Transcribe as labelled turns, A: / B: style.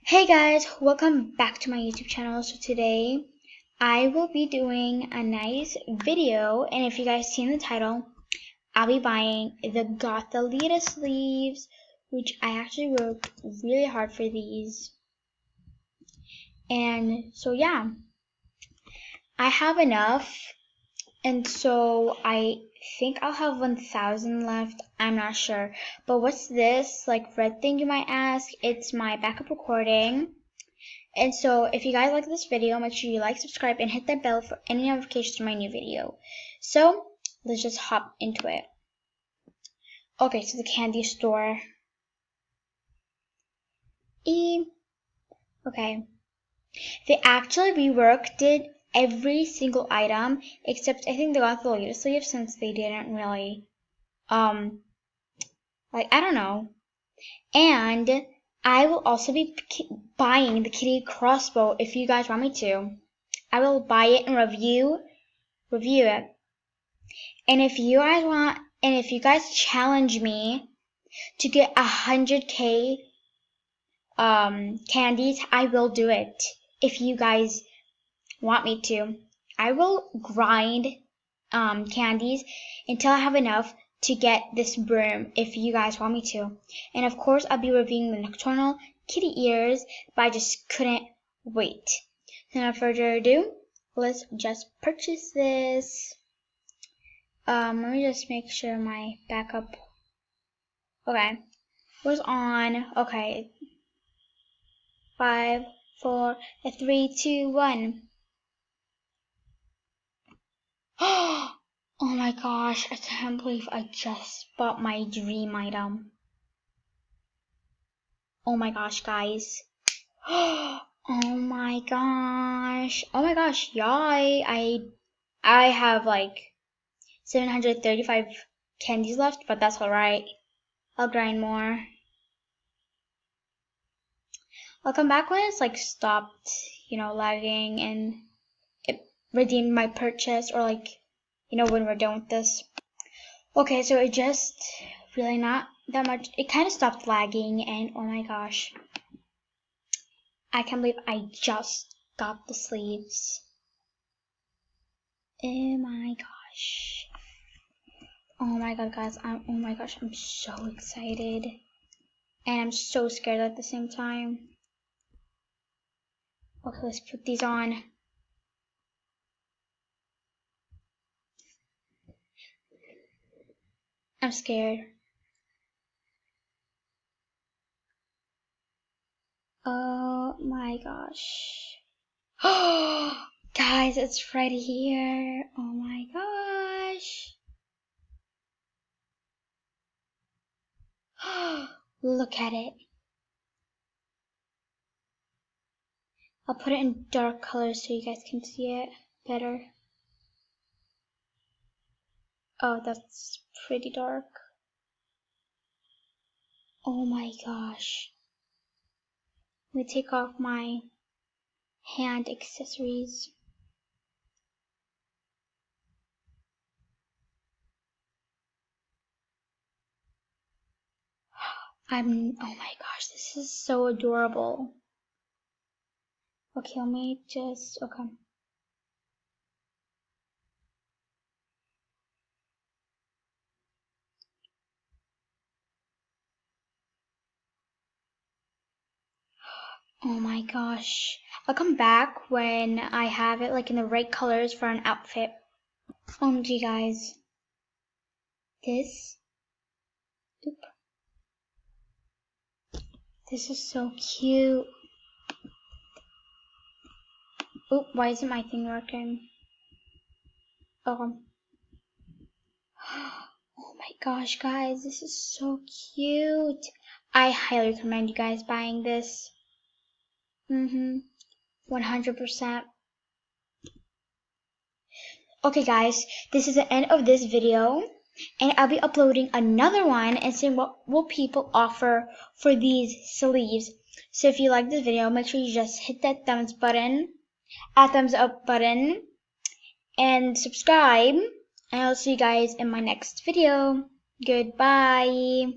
A: Hey guys, welcome back to my YouTube channel. So today I will be doing a nice video, and if you guys see in the title, I'll be buying the Got The Sleeves, which I actually worked really hard for these. And so yeah, I have enough, and so I think I'll have 1,000 left. I'm not sure. But what's this like red thing, you might ask? It's my backup recording. And so if you guys like this video, make sure you like, subscribe, and hit that bell for any notifications from my new video. So let's just hop into it. Okay, so the candy store. Okay. They actually reworked every single item except I think they got the latest sleeve since they didn't really like, I don't know. And I will also be buying the kitty crossbow if you guys want me to. I will buy it and review it. And if you guys challenge me to get 100K candies, I will do it. If you guys want me to, I will grind candies until I have enough to get this broom if you guys want me to. And of course I'll be reviewing the nocturnal kitty ears, but I just couldn't wait. So without further ado, let's just purchase this. Let me just make sure my backup. Okay, was on. Okay, 5, 4, 3, 2, 1. Oh my gosh, I can't believe I just bought my dream item. Oh my gosh, guys. Oh my gosh. Oh my gosh, y'all. I have like 735 candies left, but that's alright. I'll grind more. I'll come back when it's like stopped, lagging, and it redeemed my purchase, or like, when we're done with this. Okay, so it just really not that much. It kind of stopped lagging, and oh my gosh. I can't believe I just got the sleeves. Oh my gosh. Oh my god, guys. Oh my gosh, I'm so excited. And I'm so scared at the same time. Okay, let's put these on. I'm scared. Oh my gosh. Oh, guys, it's right here. Oh my gosh. Look at it. I'll put it in dark colors so you guys can see it better. Oh, that's pretty dark. Oh my gosh. Let me take off my hand accessories. Oh my gosh, this is so adorable. Okay, let me just, okay. Oh my gosh. I'll come back when I have it like in the right colors for an outfit. OMG, guys. This is so cute. Oop, why isn't my thing working? Oh. Oh my gosh, guys, this is so cute. I highly recommend you guys buying this. 100%. Okay guys, this is the end of this video, and I'll be uploading another one and seeing what will people offer for these sleeves. So if you like this video, make sure you just hit that thumbs up button, and subscribe, and I'll see you guys in my next video. Goodbye.